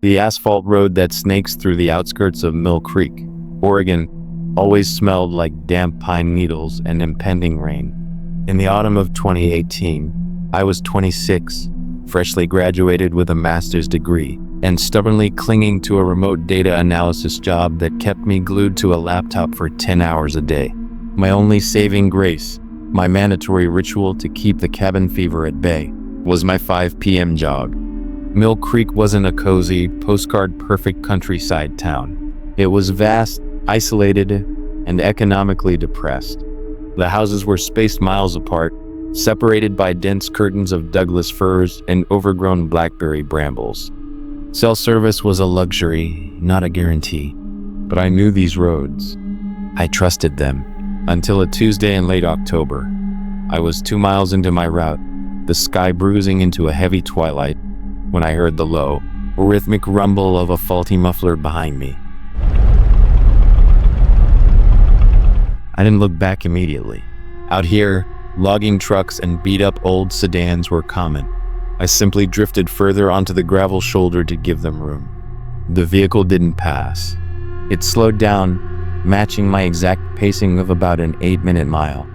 The asphalt road that snakes through the outskirts of Mill Creek, Oregon, always smelled like damp pine needles and impending rain. In the autumn of 2018, I was 26, freshly graduated with a master's degree, and stubbornly clinging to a remote data analysis job that kept me glued to a laptop for 10 hours a day. My only saving grace, my mandatory ritual to keep the cabin fever at bay, was my 5 p.m. jog. Mill Creek wasn't a cozy, postcard-perfect countryside town. It was vast, isolated, and economically depressed. The houses were spaced miles apart, separated by dense curtains of Douglas firs and overgrown blackberry brambles. Cell service was a luxury, not a guarantee. But I knew these roads. I trusted them. Until a Tuesday in late October. I was 2 miles into my route, the sky bruising into a heavy twilight, when I heard the low, rhythmic rumble of a faulty muffler behind me. I didn't look back immediately. Out here, logging trucks and beat-up old sedans were common. I simply drifted further onto the gravel shoulder to give them room. The vehicle didn't pass. It slowed down, matching my exact pacing of about an 8-minute mile.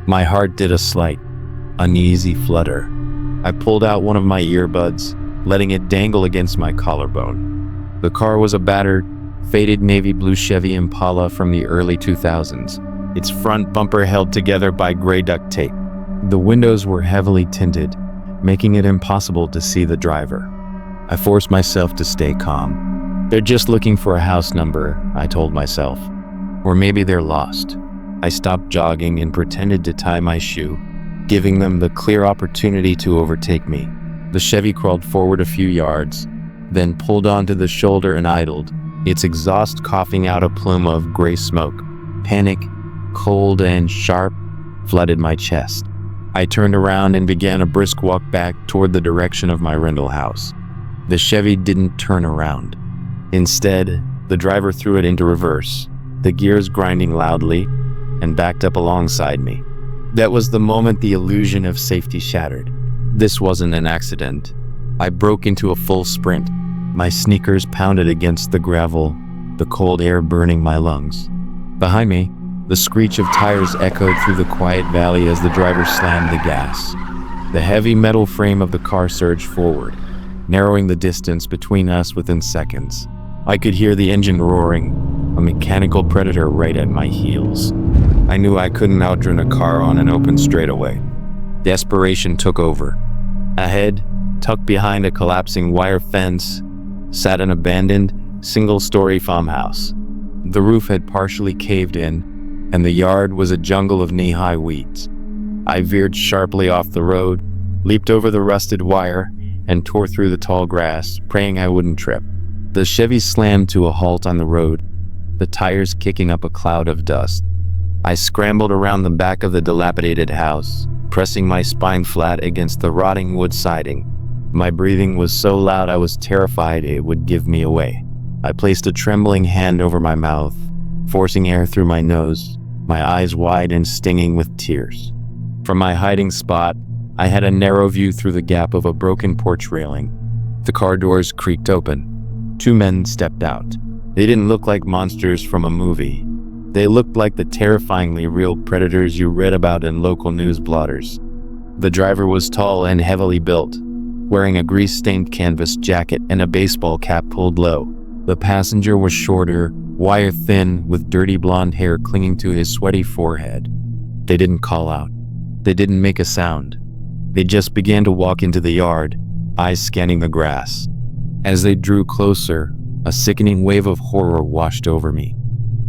My heart did a slight, uneasy flutter. I pulled out one of my earbuds, letting it dangle against my collarbone. The car was a battered, faded navy blue Chevy Impala from the early 2000s, its front bumper held together by gray duct tape. The windows were heavily tinted, making it impossible to see the driver. I forced myself to stay calm. They're just looking for a house number, I told myself. Or maybe they're lost. I stopped jogging and pretended to tie my shoe, giving them the clear opportunity to overtake me. The Chevy crawled forward a few yards, then pulled onto the shoulder and idled, its exhaust coughing out a plume of gray smoke. Panic, cold and sharp, flooded my chest. I turned around and began a brisk walk back toward the direction of my rental house. The Chevy didn't turn around. Instead, the driver threw it into reverse, the gears grinding loudly, and backed up alongside me. That was the moment the illusion of safety shattered. This wasn't an accident. I broke into a full sprint. My sneakers pounded against the gravel, the cold air burning my lungs. Behind me, the screech of tires echoed through the quiet valley as the driver slammed the gas. The heavy metal frame of the car surged forward, narrowing the distance between us within seconds. I could hear the engine roaring, a mechanical predator right at my heels. I knew I couldn't outrun a car on an open straightaway. Desperation took over. Ahead, tucked behind a collapsing wire fence, sat an abandoned, single-story farmhouse. The roof had partially caved in, and the yard was a jungle of knee-high weeds. I veered sharply off the road, leaped over the rusted wire, and tore through the tall grass, praying I wouldn't trip. The Chevy slammed to a halt on the road, the tires kicking up a cloud of dust. I scrambled around the back of the dilapidated house, pressing my spine flat against the rotting wood siding. My breathing was so loud I was terrified it would give me away. I placed a trembling hand over my mouth, forcing air through my nose, my eyes wide and stinging with tears. From my hiding spot, I had a narrow view through the gap of a broken porch railing. The car doors creaked open. 2 men stepped out. They didn't look like monsters from a movie. They looked like the terrifyingly real predators you read about in local news blotters. The driver was tall and heavily built, wearing a grease-stained canvas jacket and a baseball cap pulled low. The passenger was shorter, wire-thin, with dirty blonde hair clinging to his sweaty forehead. They didn't call out. They didn't make a sound. They just began to walk into the yard, eyes scanning the grass. As they drew closer, a sickening wave of horror washed over me.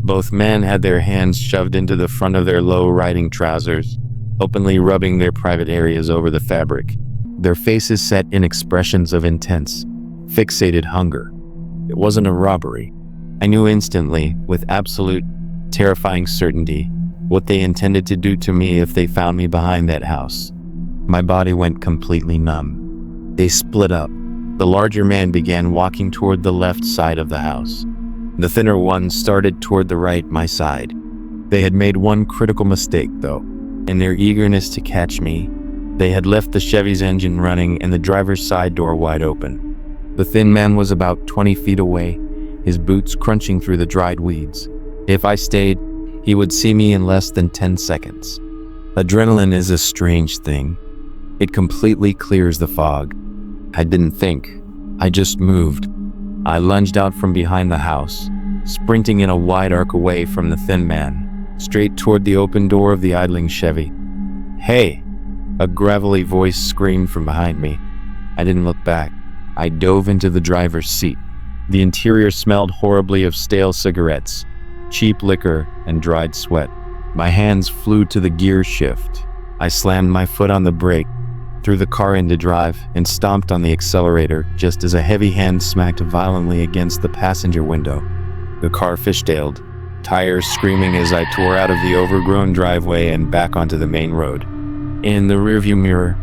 Both men had their hands shoved into the front of their low-riding trousers, openly rubbing their private areas over the fabric. Their faces set in expressions of intense, fixated hunger. It wasn't a robbery. I knew instantly, with absolute, terrifying certainty, what they intended to do to me if they found me behind that house. My body went completely numb. They split up. The larger man began walking toward the left side of the house. The thinner one started toward the right, my side. They had made one critical mistake, though. In their eagerness to catch me, they had left the Chevy's engine running and the driver's side door wide open. The thin man was about 20 feet away, his boots crunching through the dried weeds. If I stayed, he would see me in less than 10 seconds. Adrenaline is a strange thing. It completely clears the fog. I didn't think. I just moved. I lunged out from behind the house, sprinting in a wide arc away from the thin man, straight toward the open door of the idling Chevy. "Hey!" A gravelly voice screamed from behind me. I didn't look back. I dove into the driver's seat. The interior smelled horribly of stale cigarettes, cheap liquor, and dried sweat. My hands flew to the gear shift. I slammed my foot on the brake, threw the car into drive, and stomped on the accelerator just as a heavy hand smacked violently against the passenger window. The car fishtailed, tires screaming as I tore out of the overgrown driveway and back onto the main road. In the rearview mirror,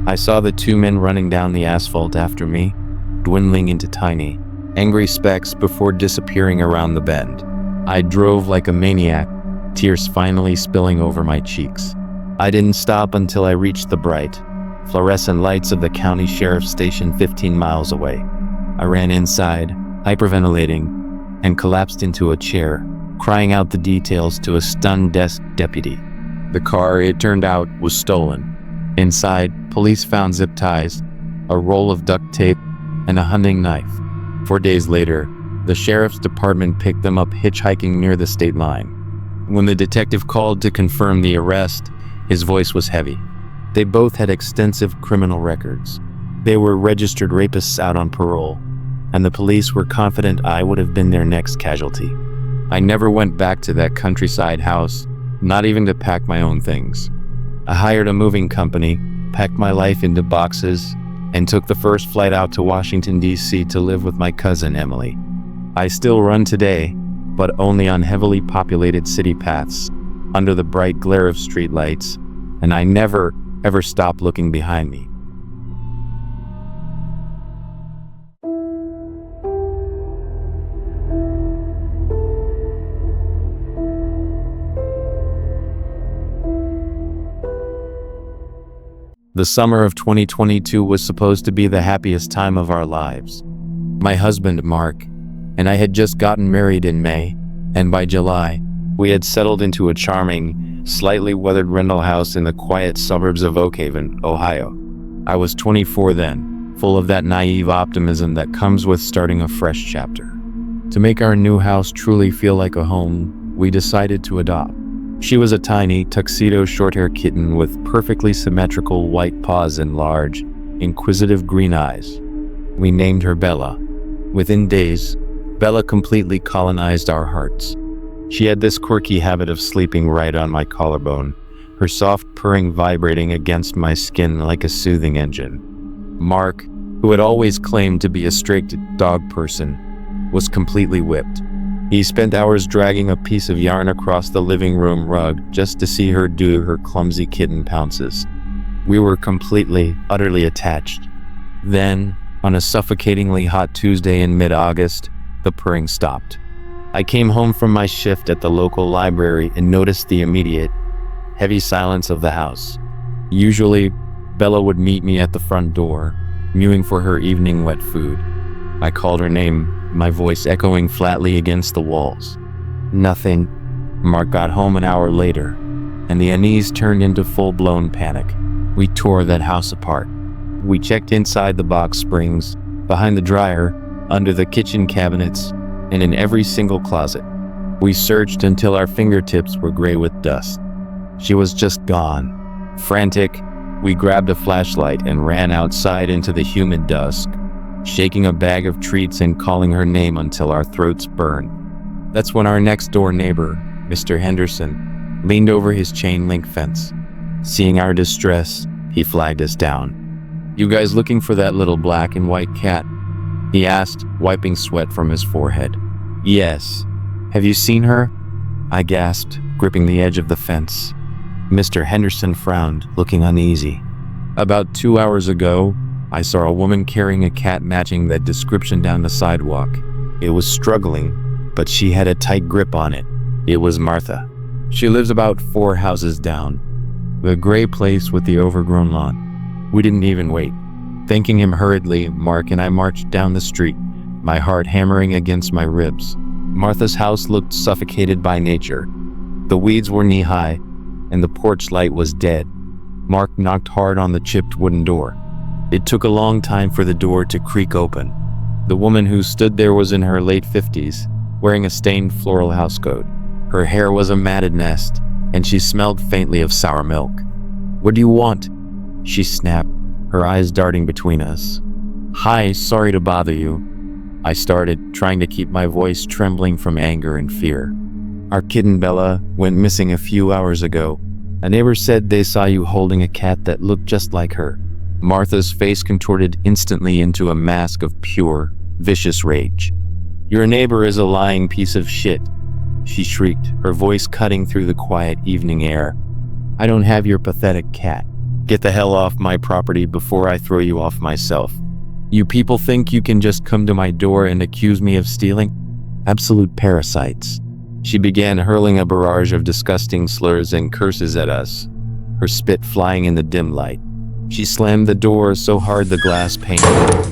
I saw the two men running down the asphalt after me, dwindling into tiny, angry specks before disappearing around the bend. I drove like a maniac, tears finally spilling over my cheeks. I didn't stop until I reached the bright, fluorescent lights of the county sheriff's station 15 miles away. I ran inside, hyperventilating, and collapsed into a chair, crying out the details to a stunned desk deputy. The car, it turned out, was stolen. Inside, police found zip ties, a roll of duct tape, and a hunting knife. 4 days later, the sheriff's department picked them up hitchhiking near the state line. When the detective called to confirm the arrest, his voice was heavy. They both had extensive criminal records. They were registered rapists out on parole, and the police were confident I would have been their next casualty. I never went back to that countryside house, not even to pack my own things. I hired a moving company, packed my life into boxes, and took the first flight out to Washington, D.C. to live with my cousin Emily. I still run today, but only on heavily populated city paths, under the bright glare of streetlights, and I never, ever stop looking behind me. The summer of 2022 was supposed to be the happiest time of our lives. My husband, Mark, and I had just gotten married in May, and by July, we had settled into a charming, slightly weathered rental house in the quiet suburbs of Oak Haven, Ohio. I was 24 then, full of that naive optimism that comes with starting a fresh chapter. To make our new house truly feel like a home, we decided to adopt. She was a tiny, tuxedo short-hair kitten with perfectly symmetrical white paws and large, inquisitive green eyes. We named her Bella. Within days, Bella completely colonized our hearts. She had this quirky habit of sleeping right on my collarbone, her soft purring vibrating against my skin like a soothing engine. Mark, who had always claimed to be a strict dog person, was completely whipped. He spent hours dragging a piece of yarn across the living room rug just to see her do her clumsy kitten pounces. We were completely, utterly attached. Then, on a suffocatingly hot Tuesday in mid-August, the purring stopped. I came home from my shift at the local library and noticed the immediate, heavy silence of the house. Usually, Bella would meet me at the front door, mewing for her evening wet food. I called her name, my voice echoing flatly against the walls. Nothing. Mark got home an hour later, and the unease turned into full-blown panic. We tore that house apart. We checked inside the box springs, behind the dryer, under the kitchen cabinets, and in every single closet. We searched until our fingertips were gray with dust. She was just gone. Frantic, we grabbed a flashlight and ran outside into the humid dusk, shaking a bag of treats and calling her name until our throats burned. That's when our next-door neighbor, Mr. Henderson, leaned over his chain-link fence. Seeing our distress, he flagged us down. "You guys looking for that little black and white cat?" he asked, wiping sweat from his forehead. "Yes. Have you seen her?" I gasped, gripping the edge of the fence. Mr. Henderson frowned, looking uneasy. "About 2 hours ago, I saw a woman carrying a cat matching that description down the sidewalk. It was struggling, but she had a tight grip on it. It was Martha. She lives about 4 houses down. The gray place with the overgrown lawn." We didn't even wait. Thanking him hurriedly, Mark and I marched down the street, my heart hammering against my ribs. Martha's house looked suffocated by nature. The weeds were knee-high, and the porch light was dead. Mark knocked hard on the chipped wooden door. It took a long time for the door to creak open. The woman who stood there was in her late 50s, wearing a stained floral housecoat. Her hair was a matted nest, and she smelled faintly of sour milk. "What do you want?" she snapped, her eyes darting between us. "Hi, sorry to bother you," I started, trying to keep my voice trembling from anger and fear. "Our kitten Bella went missing a few hours ago. A neighbor said they saw you holding a cat that looked just like her." Martha's face contorted instantly into a mask of pure, vicious rage. "Your neighbor is a lying piece of shit," she shrieked, her voice cutting through the quiet evening air. "I don't have your pathetic cat. Get the hell off my property before I throw you off myself. You people think you can just come to my door and accuse me of stealing? Absolute parasites." She began hurling a barrage of disgusting slurs and curses at us, her spit flying in the dim light. She slammed the door so hard the glass pane broke.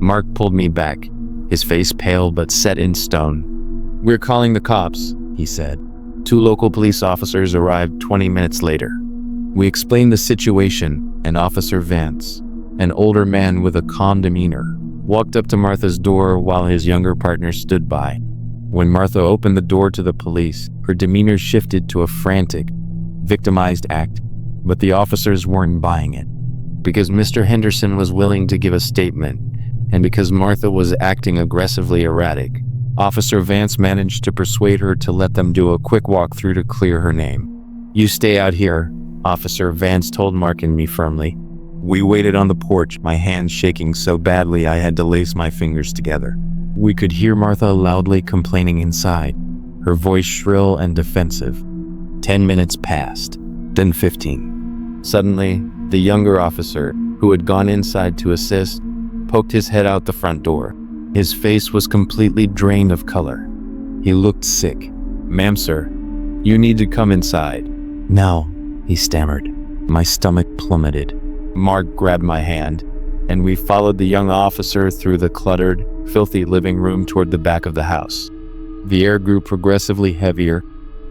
Mark pulled me back, his face pale but set in stone. "We're calling the cops," he said. 2 local police officers arrived 20 minutes later. We explained the situation, and Officer Vance, an older man with a calm demeanor, walked up to Martha's door while his younger partner stood by. When Martha opened the door to the police, her demeanor shifted to a frantic, victimized act, but the officers weren't buying it. Because Mr. Henderson was willing to give a statement, and because Martha was acting aggressively erratic, Officer Vance managed to persuade her to let them do a quick walkthrough to clear her name. "You stay out here," Officer Vance told Mark and me firmly. We waited on the porch, my hands shaking so badly I had to lace my fingers together. We could hear Martha loudly complaining inside, her voice shrill and defensive. 10 minutes passed, then 15. Suddenly, the younger officer, who had gone inside to assist, poked his head out the front door. His face was completely drained of color. He looked sick. "Ma'am, sir, you need to come inside." "No," he stammered. My stomach plummeted. Mark grabbed my hand, and we followed the young officer through the cluttered, filthy living room toward the back of the house. The air grew progressively heavier,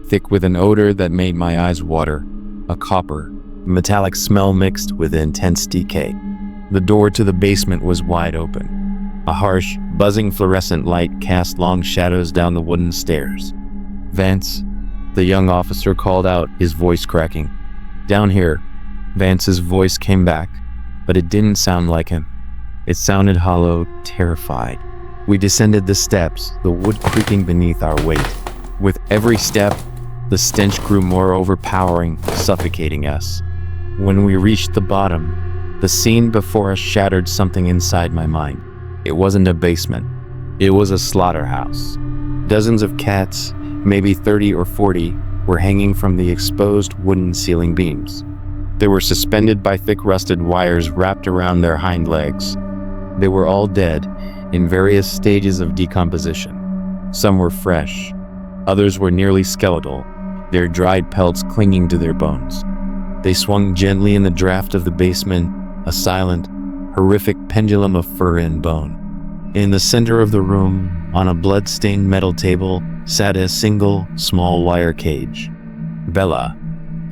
thick with an odor that made my eyes water, a copper, metallic smell mixed with intense decay. The door to the basement was wide open. A harsh, buzzing fluorescent light cast long shadows down the wooden stairs. "Vance," the young officer called out, his voice cracking. "Down here." Vance's voice came back, but it didn't sound like him. It sounded hollow, terrified. We descended the steps, the wood creaking beneath our weight. With every step, the stench grew more overpowering, suffocating us. When we reached the bottom, the scene before us shattered something inside my mind. It wasn't a basement. It was a slaughterhouse. Dozens of cats, maybe 30 or 40, were hanging from the exposed wooden ceiling beams. They were suspended by thick rusted wires wrapped around their hind legs. They were all dead, in various stages of decomposition. Some were fresh. Others were nearly skeletal, their dried pelts clinging to their bones. They swung gently in the draft of the basement, a silent, horrific pendulum of fur and bone. In the center of the room, on a blood-stained metal table, sat a single, small wire cage. "Bella."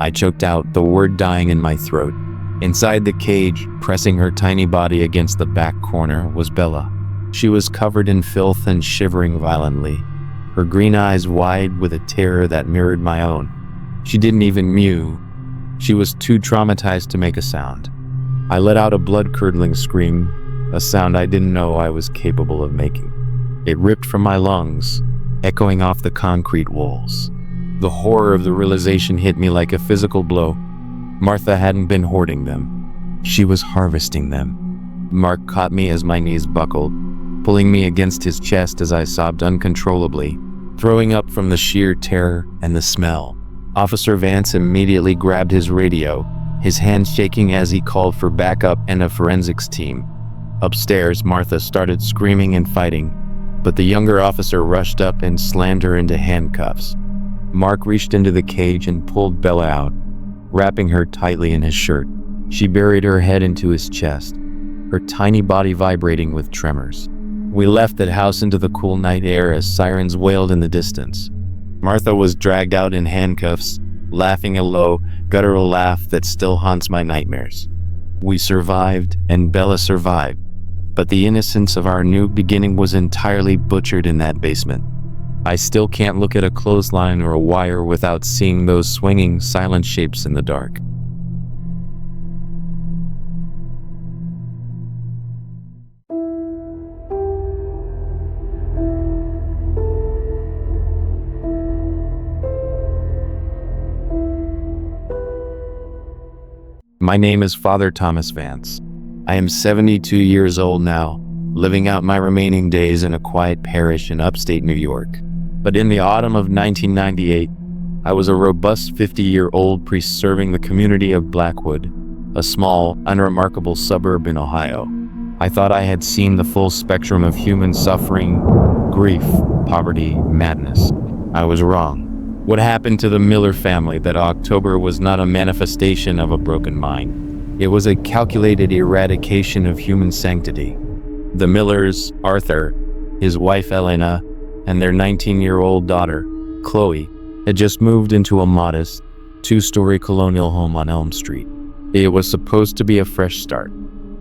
I choked out, the word dying in my throat. Inside the cage, pressing her tiny body against the back corner, was Bella. She was covered in filth and shivering violently, her green eyes wide with a terror that mirrored my own. She didn't even mew. She was too traumatized to make a sound. I let out a blood-curdling scream, a sound I didn't know I was capable of making. It ripped from my lungs, echoing off the concrete walls. The horror of the realization hit me like a physical blow. Martha hadn't been hoarding them. She was harvesting them. Mark caught me as my knees buckled, pulling me against his chest as I sobbed uncontrollably, throwing up from the sheer terror and the smell. Officer Vance immediately grabbed his radio, his hand shaking as he called for backup and a forensics team. Upstairs, Martha started screaming and fighting, but the younger officer rushed up and slammed her into handcuffs. Mark reached into the cage and pulled Bella out, wrapping her tightly in his shirt. She buried her head into his chest, her tiny body vibrating with tremors. We left that house into the cool night air as sirens wailed in the distance. Martha was dragged out in handcuffs, laughing a low, guttural laugh that still haunts my nightmares. We survived, and Bella survived, but the innocence of our new beginning was entirely butchered in that basement. I still can't look at a clothesline or a wire without seeing those swinging, silent shapes in the dark. My name is Father Thomas Vance. I am 72 years old now, living out my remaining days in a quiet parish in upstate New York. But in the autumn of 1998, I was a robust 50-year-old priest serving the community of Blackwood, a small, unremarkable suburb in Ohio. I thought I had seen the full spectrum of human suffering, grief, poverty, madness. I was wrong. What happened to the Miller family that October was not a manifestation of a broken mind. It was a calculated eradication of human sanctity. The Millers, Arthur, his wife Elena, and their 19-year-old daughter, Chloe, had just moved into a modest, 2-story colonial home on Elm Street. It was supposed to be a fresh start.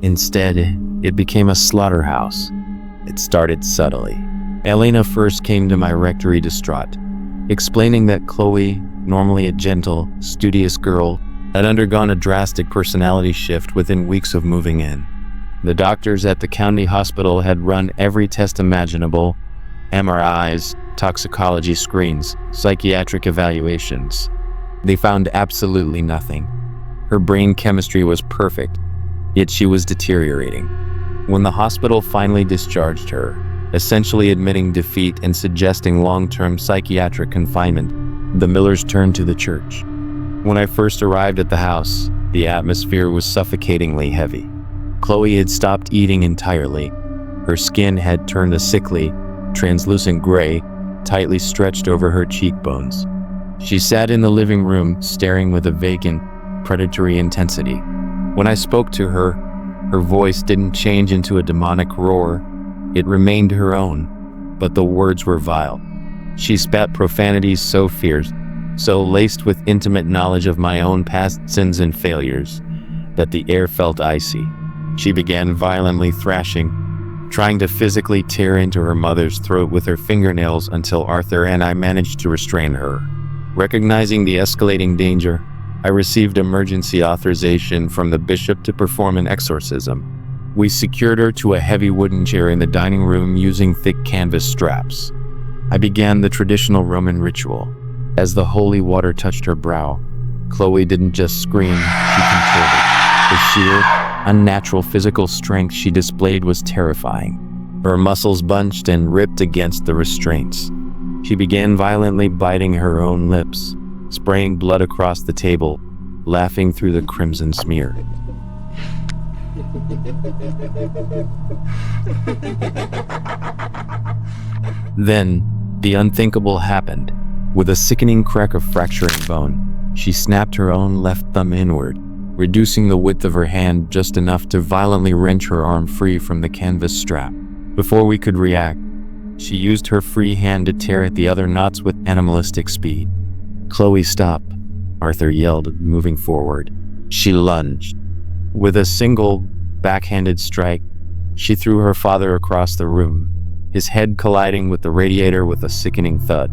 Instead, it became a slaughterhouse. It started subtly. Elena first came to my rectory distraught, explaining that Chloe, normally a gentle, studious girl, had undergone a drastic personality shift within weeks of moving in. The doctors at the county hospital had run every test imaginable: MRIs, toxicology screens, psychiatric evaluations. They found absolutely nothing. Her brain chemistry was perfect, yet she was deteriorating. When the hospital finally discharged her, essentially admitting defeat and suggesting long-term psychiatric confinement, the Millers turned to the church. When I first arrived at the house, the atmosphere was suffocatingly heavy. Chloe had stopped eating entirely. Her skin had turned a sickly, translucent gray, tightly stretched over her cheekbones. She sat in the living room, staring with a vacant, predatory intensity. When I spoke to her, her voice didn't change into a demonic roar. It remained her own, but the words were vile. She spat profanities so fierce, so laced with intimate knowledge of my own past sins and failures, that the air felt icy. She began violently thrashing, trying to physically tear into her mother's throat with her fingernails until Arthur and I managed to restrain her. Recognizing the escalating danger, I received emergency authorization from the bishop to perform an exorcism. We secured her to a heavy wooden chair in the dining room using thick canvas straps. I began the traditional Roman ritual. As the holy water touched her brow, Chloe didn't just scream, she contorted. The sheer, unnatural physical strength she displayed was terrifying. Her muscles bunched and ripped against the restraints. She began violently biting her own lips, spraying blood across the table, laughing through the crimson smear. Then, the unthinkable happened. With a sickening crack of fracturing bone, she snapped her own left thumb inward, reducing the width of her hand just enough to violently wrench her arm free from the canvas strap. Before we could react, she used her free hand to tear at the other knots with animalistic speed. "Chloe, stop," Arthur yelled, moving forward. She lunged. With a single, backhanded strike, she threw her father across the room, his head colliding with the radiator with a sickening thud.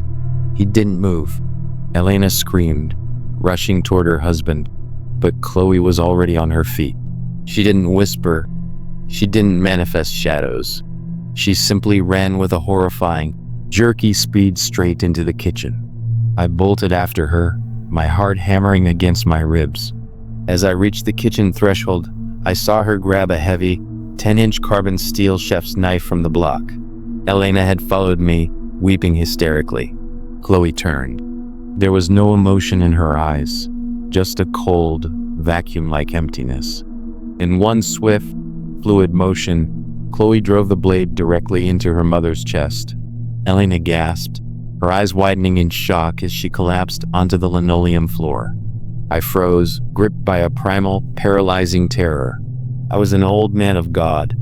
He didn't move. Elena screamed, rushing toward her husband, but Chloe was already on her feet. She didn't whisper. She didn't manifest shadows. She simply ran with a horrifying, jerky speed straight into the kitchen. I bolted after her, my heart hammering against my ribs. As I reached the kitchen threshold, I saw her grab a heavy, 10-inch carbon steel chef's knife from the block. Elena had followed me, weeping hysterically. Chloe turned. There was no emotion in her eyes, just a cold, vacuum-like emptiness. In one swift, fluid motion, Chloe drove the blade directly into her mother's chest. Elena gasped, her eyes widening in shock as she collapsed onto the linoleum floor. I froze, gripped by a primal, paralyzing terror. I was an old man of God,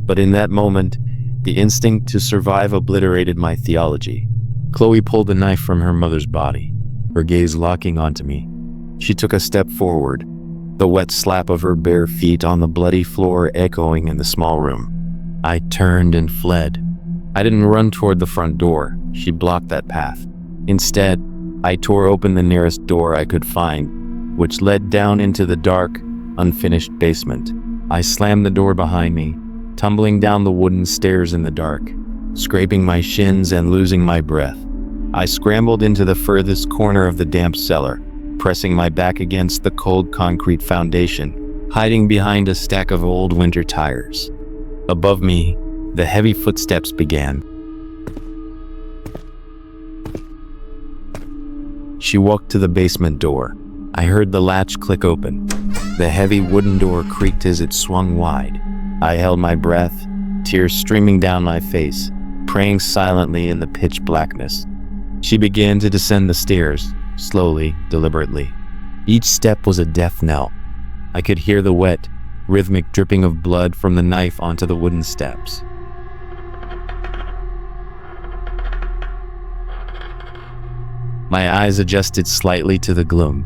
but in that moment, the instinct to survive obliterated my theology. Chloe pulled the knife from her mother's body, her gaze locking onto me. She took a step forward, the wet slap of her bare feet on the bloody floor echoing in the small room. I turned and fled. I didn't run toward the front door. She blocked that path. Instead, I tore open the nearest door I could find, which led down into the dark, unfinished basement. I slammed the door behind me, tumbling down the wooden stairs in the dark, scraping my shins and losing my breath. I scrambled into the furthest corner of the damp cellar, pressing my back against the cold concrete foundation, hiding behind a stack of old winter tires. Above me, the heavy footsteps began. She walked to the basement door. I heard the latch click open. The heavy wooden door creaked as it swung wide. I held my breath, tears streaming down my face, praying silently in the pitch blackness. She began to descend the stairs, slowly, deliberately. Each step was a death knell. I could hear the wet, rhythmic dripping of blood from the knife onto the wooden steps. My eyes adjusted slightly to the gloom.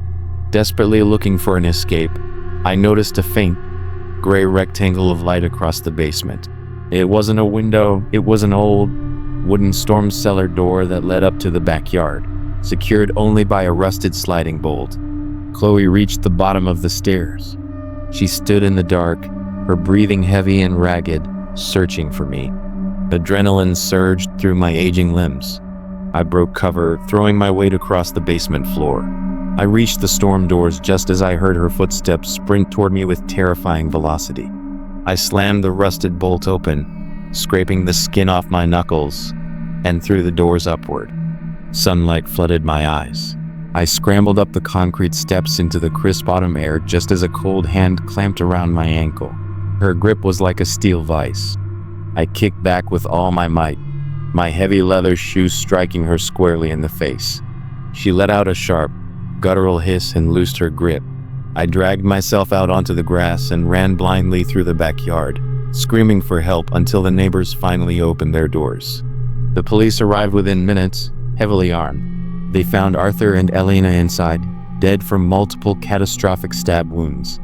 Desperately looking for an escape, I noticed a faint, gray rectangle of light across the basement. It wasn't a window, it was an old, wooden storm cellar door that led up to the backyard, secured only by a rusted sliding bolt. Chloe reached the bottom of the stairs. She stood in the dark, her breathing heavy and ragged, searching for me. Adrenaline surged through my aging limbs. I broke cover, throwing my weight across the basement floor. I reached the storm doors just as I heard her footsteps sprint toward me with terrifying velocity. I slammed the rusted bolt open, scraping the skin off my knuckles, and threw the doors upward. Sunlight flooded my eyes. I scrambled up the concrete steps into the crisp autumn air just as a cold hand clamped around my ankle. Her grip was like a steel vise. I kicked back with all my might, my heavy leather shoes striking her squarely in the face. She let out a sharp, guttural hiss and loosed her grip. I dragged myself out onto the grass and ran blindly through the backyard, screaming for help until the neighbors finally opened their doors. The police arrived within minutes, heavily armed. They found Arthur and Elena inside, dead from multiple catastrophic stab wounds.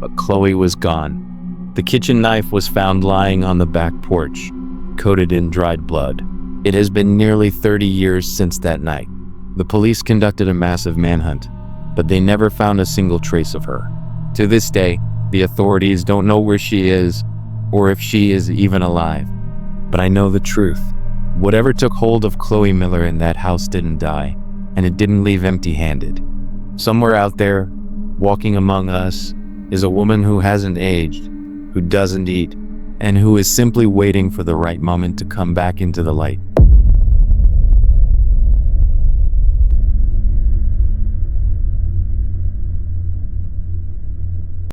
But Chloe was gone. The kitchen knife was found lying on the back porch, coated in dried blood. It has been nearly 30 years since that night. The police conducted a massive manhunt, but they never found a single trace of her. To this day, the authorities don't know where she is, or if she is even alive. But I know the truth. Whatever took hold of Chloe Miller in that house didn't die, and it didn't leave empty-handed. Somewhere out there, walking among us, is a woman who hasn't aged, who doesn't eat, and who is simply waiting for the right moment to come back into the light.